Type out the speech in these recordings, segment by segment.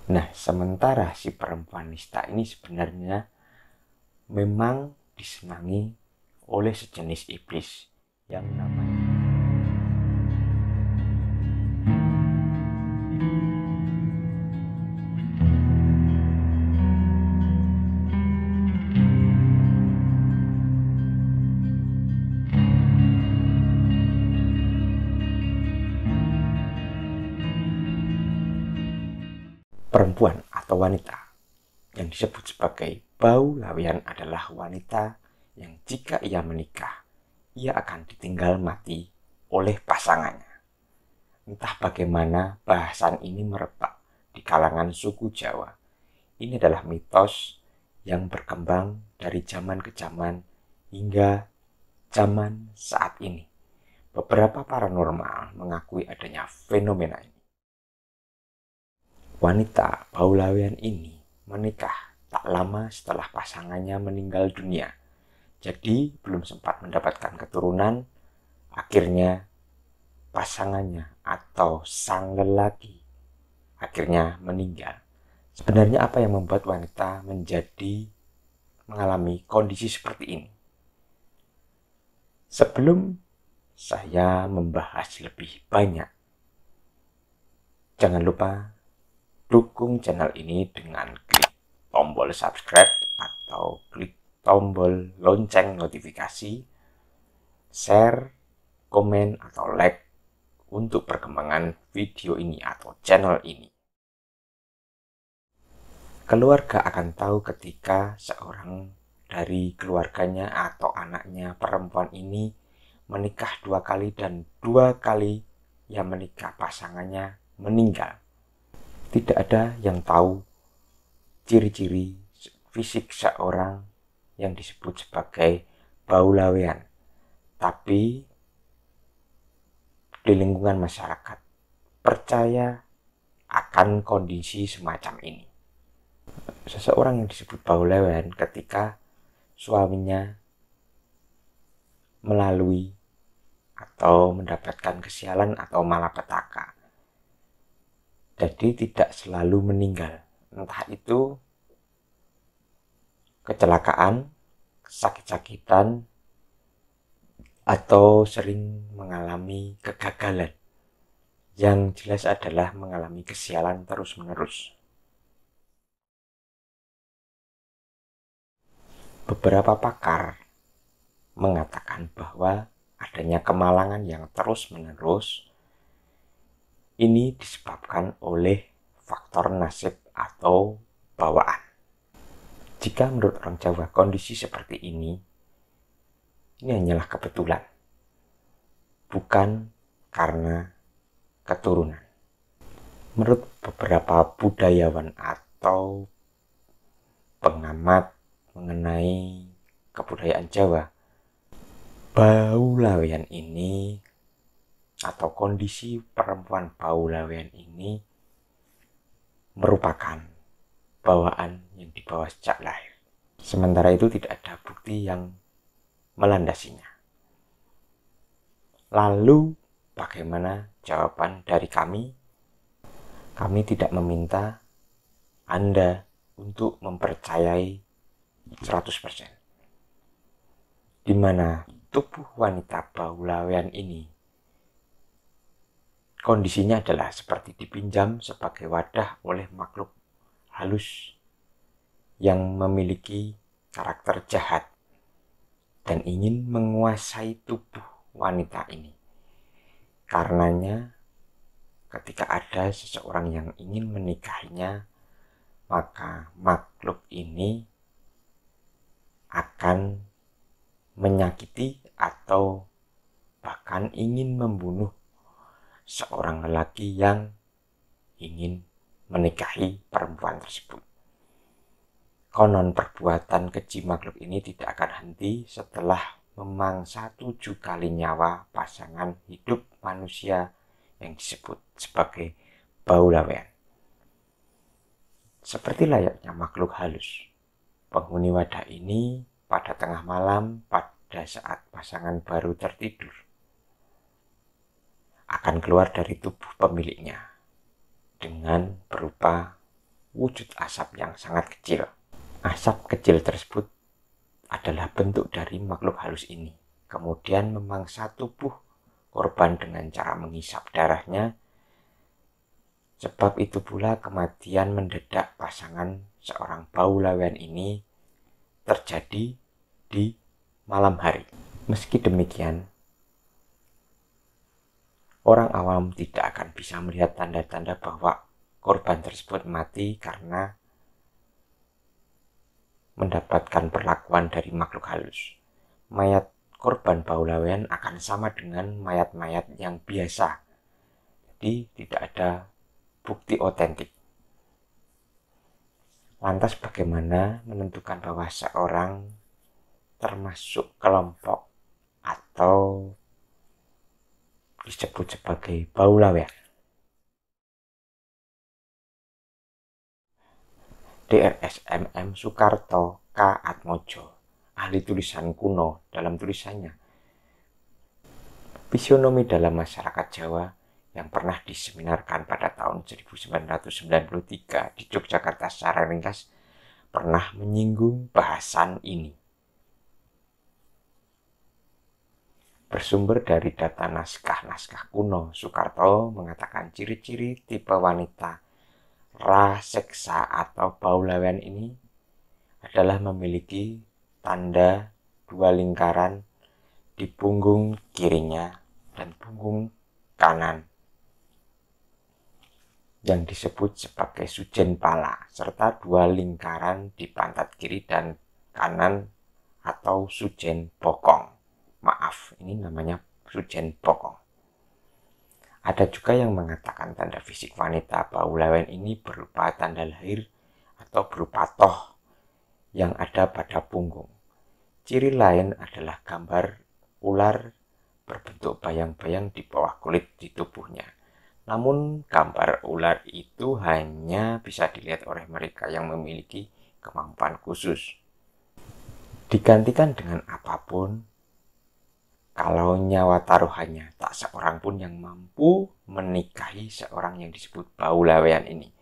Nah, sementara si perempuan nista ini sebenarnya memang disenangi oleh sejenis iblis yang namanya perempuan atau wanita. Yang disebut sebagai bau lawean adalah wanita yang jika ia menikah, ia akan ditinggal mati oleh pasangannya. Entah bagaimana bahasan ini merebak di kalangan suku Jawa. Ini adalah mitos yang berkembang dari zaman ke zaman hingga zaman saat ini. Beberapa paranormal mengakui adanya fenomena ini. Wanita bau lawean ini menikah tak lama setelah pasangannya meninggal dunia. Jadi belum sempat mendapatkan keturunan, akhirnya pasangannya atau sang lelaki akhirnya meninggal. Sebenarnya apa yang membuat wanita mengalami kondisi seperti ini? Sebelum saya membahas lebih banyak, jangan lupa dukung channel ini dengan klik tombol subscribe atau klik tombol lonceng notifikasi, share, komen, atau like untuk perkembangan video ini atau channel ini. Keluarga akan tahu ketika seorang dari keluarganya atau anaknya perempuan ini menikah 2 kali dan 2 kali yang menikah pasangannya meninggal. Tidak ada yang tahu ciri-ciri fisik seorang yang disebut sebagai bau lawean. Tapi di lingkungan masyarakat percaya akan kondisi semacam ini. Seseorang yang disebut bau lawean ketika suaminya melalui atau mendapatkan kesialan atau malapetaka. Jadi tidak selalu meninggal. Entah itu kecelakaan, sakit-sakitan, atau sering mengalami kegagalan. Yang jelas adalah mengalami kesialan terus-menerus. Beberapa pakar mengatakan bahwa adanya kemalangan yang terus-menerus ini disebabkan oleh faktor nasib atau bawaan. Jika menurut orang Jawa kondisi seperti ini hanyalah kebetulan, bukan karena keturunan. Menurut beberapa budayawan atau pengamat mengenai kebudayaan Jawa, bau lawean ini atau kondisi perempuan bau lawean ini merupakan bawaan yang dibawa sejak lahir. Sementara itu tidak ada bukti yang melandasinya. Lalu bagaimana jawaban dari kami? Kami tidak meminta Anda untuk mempercayai 100%. Di mana tubuh wanita bau lawean ini kondisinya adalah seperti dipinjam sebagai wadah oleh makhluk halus yang memiliki karakter jahat dan ingin menguasai tubuh wanita ini. Karenanya ketika ada seseorang yang ingin menikahinya, maka makhluk ini akan menyakiti atau bahkan ingin membunuh seorang lelaki yang ingin menikahi perempuan tersebut. Konon perbuatan keji makhluk ini tidak akan henti setelah memangsa 7 kali nyawa pasangan hidup manusia yang disebut sebagai bau lawean. Seperti layaknya makhluk halus, penghuni wadah ini pada tengah malam pada saat pasangan baru tertidur akan keluar dari tubuh pemiliknya dengan berupa wujud asap yang sangat kecil. Asap kecil tersebut adalah bentuk dari makhluk halus ini. Kemudian memangsa tubuh korban dengan cara menghisap darahnya. Sebab itu pula kematian mendadak pasangan seorang Pahlawan ini terjadi di malam hari. Meski demikian, orang awam tidak akan bisa melihat tanda-tanda bahwa korban tersebut mati karena mendapatkan perlakuan dari makhluk halus. Mayat korban Pahlawan akan sama dengan mayat-mayat yang biasa. Jadi tidak ada bukti otentik. Lantas bagaimana menentukan bahwa seorang termasuk kelompok atau disebut sebagai Pahlawan? Drs MM Soekarto K. Atmojo, ahli tulisan kuno, dalam tulisannya Fisionomi dalam Masyarakat Jawa yang pernah diseminarkan pada tahun 1993 di Yogyakarta secara ringkas, pernah menyinggung bahasan ini. Bersumber dari data naskah-naskah kuno, Soekarto mengatakan ciri-ciri tipe wanita raseksa atau Pahlawan ini adalah memiliki tanda 2 lingkaran di punggung kirinya dan punggung kanan yang disebut sebagai sujen pala, serta 2 lingkaran di pantat kiri dan kanan atau sujen bokong. Maaf, ini namanya sujen bokong. Ada juga yang mengatakan tanda fisik wanita Pahlawan ini berupa tanda lahir atau berupa toh yang ada pada punggung. Ciri lain adalah gambar ular berbentuk bayang-bayang di bawah kulit di tubuhnya. Namun gambar ular itu hanya bisa dilihat oleh mereka yang memiliki kemampuan khusus. Digantikan dengan apapun, kalau nyawa taruhannya tak seorang pun yang mampu menikahi seorang yang disebut Pahlawan ini.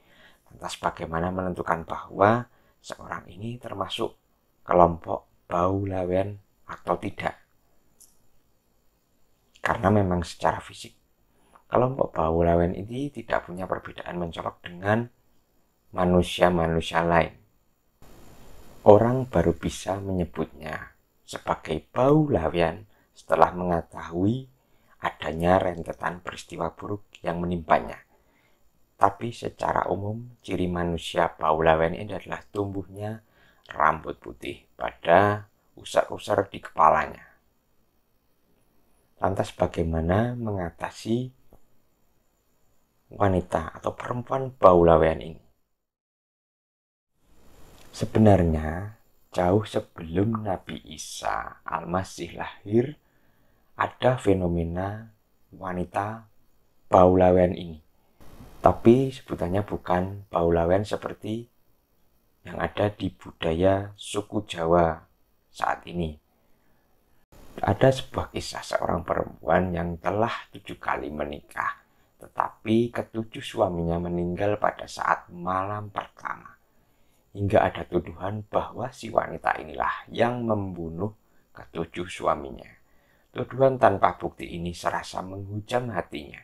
Lantas bagaimana menentukan bahwa seorang ini termasuk kelompok Pahlawan atau tidak? Karena memang secara fisik kelompok Pahlawan ini tidak punya perbedaan mencolok dengan manusia-manusia lain. Orang baru bisa menyebutnya sebagai Pahlawan setelah mengetahui adanya rentetan peristiwa buruk yang menimpanya. Tapi secara umum, ciri manusia Pahlawan ini adalah tumbuhnya rambut putih pada usar-usar di kepalanya. Lantas bagaimana mengatasi wanita atau perempuan Pahlawan ini? Sebenarnya jauh sebelum Nabi Isa Al-Masih lahir, ada fenomena wanita Pahlawan ini. Tapi sebutannya bukan Pahlawan seperti yang ada di budaya suku Jawa saat ini. Ada sebuah kisah seorang perempuan yang telah 7 kali menikah, tetapi ketujuh suaminya meninggal pada saat malam pertama. Hingga ada tuduhan bahwa si wanita inilah yang membunuh ketujuh suaminya. Tuduhan tanpa bukti ini serasa menghujam hatinya,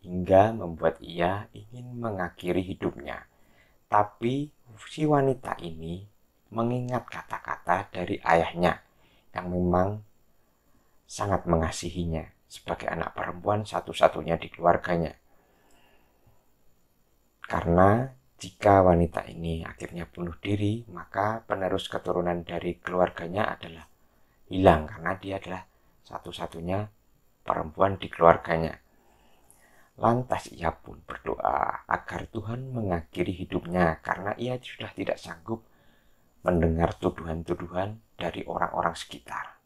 hingga membuat ia ingin mengakhiri hidupnya. Tapi si wanita ini mengingat kata-kata dari ayahnya yang memang sangat mengasihinya sebagai anak perempuan satu-satunya di keluarganya. Karena jika wanita ini akhirnya bunuh diri, maka penerus keturunan dari keluarganya adalah hilang karena dia adalah satu-satunya perempuan di keluarganya. Lantas ia pun berdoa agar Tuhan mengakhiri hidupnya karena ia sudah tidak sanggup mendengar tuduhan-tuduhan dari orang-orang sekitar.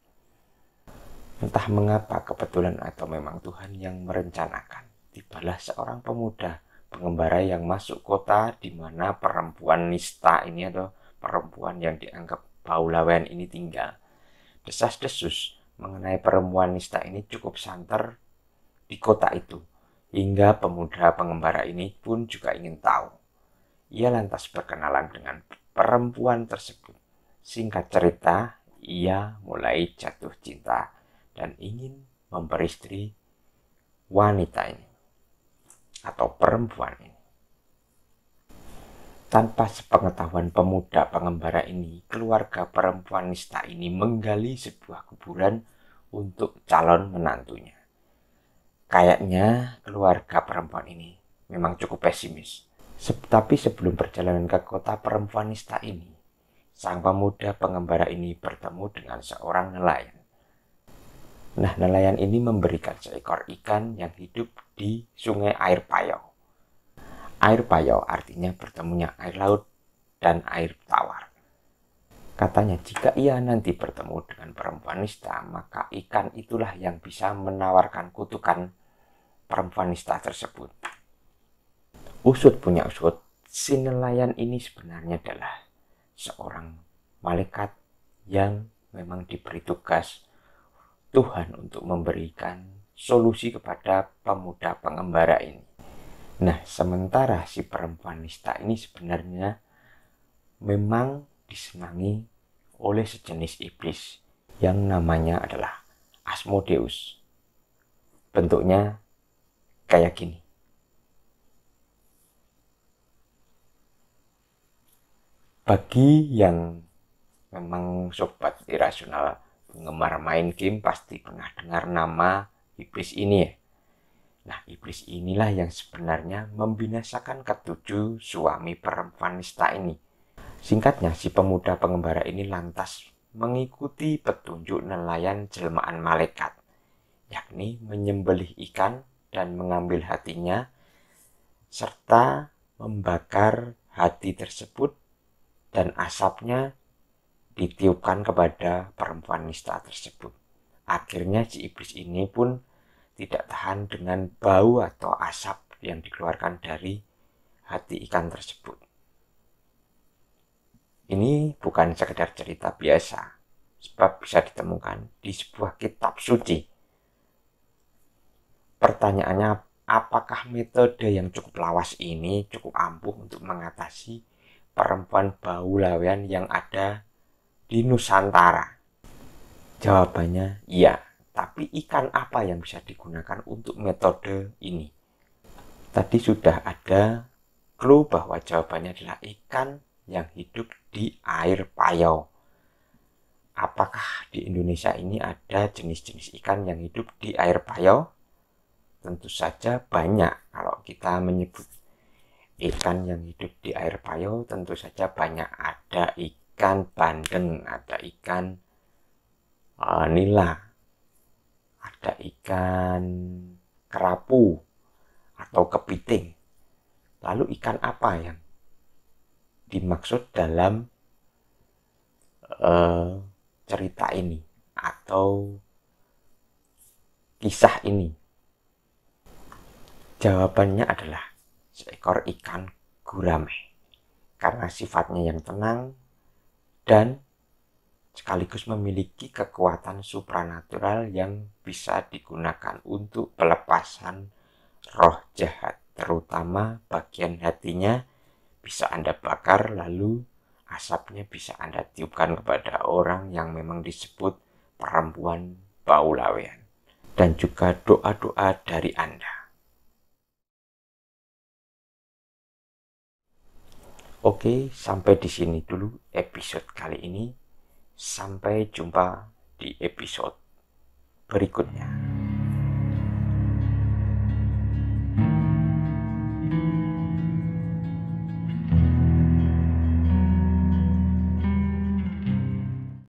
Entah mengapa kebetulan atau memang Tuhan yang merencanakan, tibalah seorang pemuda pengembara yang masuk kota di mana perempuan nista ini atau perempuan yang dianggap Pahlawan ini tinggal. Desas-desus mengenai perempuan nista ini cukup santer di kota itu, hingga pemuda pengembara ini pun juga ingin tahu. Ia lantas berkenalan dengan perempuan tersebut. Singkat cerita, ia mulai jatuh cinta dan ingin memperistri wanita ini atau perempuan ini. Tanpa sepengetahuan pemuda pengembara ini, keluarga perempuan nista ini menggali sebuah kuburan untuk calon menantunya. Kayaknya keluarga perempuan ini memang cukup pesimis. Tapi sebelum perjalanan ke kota perempuan nista ini, sang pemuda pengembara ini bertemu dengan seorang nelayan. Nah, nelayan ini memberikan seekor ikan yang hidup di sungai air payau. Air payau artinya bertemunya air laut dan air tawar. Katanya jika ia nanti bertemu dengan perempuan nista, maka ikan itulah yang bisa menawarkan kutukan perempuan nista tersebut. Usut punya usut, si nelayan ini sebenarnya adalah seorang malaikat yang memang diberi tugas Tuhan untuk memberikan solusi kepada pemuda pengembara ini. Nah, sementara si perempuan nista ini sebenarnya memang disenangi oleh sejenis iblis yang namanya adalah Asmodeus. Bentuknya kayak gini. Bagi yang memang sobat irasional penggemar main game pasti pernah dengar nama iblis ini ya. Nah, iblis inilah yang sebenarnya membinasakan ketujuh suami perempuan nista ini. Singkatnya, si pemuda pengembara ini lantas mengikuti petunjuk nelayan jelmaan malaikat, yakni menyembelih ikan dan mengambil hatinya, serta membakar hati tersebut dan asapnya ditiupkan kepada perempuan nista tersebut. Akhirnya si iblis ini pun tidak tahan dengan bau atau asap yang dikeluarkan dari hati ikan tersebut. Ini bukan sekedar cerita biasa, sebab bisa ditemukan di sebuah kitab suci. Pertanyaannya, apakah metode yang cukup lawas ini cukup ampuh untuk mengatasi perempuan bau lawean yang ada di Nusantara? Jawabannya iya, tapi ikan apa yang bisa digunakan untuk metode ini? Tadi sudah ada clue bahwa jawabannya adalah ikan yang hidup di air payau. Apakah di Indonesia ini ada jenis-jenis ikan yang hidup di air payau? Tentu saja banyak. Kalau kita menyebut ikan yang hidup di air payau, tentu saja banyak. Ada ikan bandeng, ada ikan nila, ada ikan kerapu atau kepiting. Lalu ikan apa yang dimaksud dalam cerita ini atau kisah ini? Jawabannya adalah seekor ikan gurame, karena sifatnya yang tenang dan sekaligus memiliki kekuatan supranatural yang bisa digunakan untuk pelepasan roh jahat, terutama bagian hatinya bisa Anda bakar, lalu asapnya bisa Anda tiupkan kepada orang yang memang disebut perempuan bau lawean, dan juga doa-doa dari Anda. Oke, sampai di sini dulu episode kali ini. Sampai jumpa di episode berikutnya.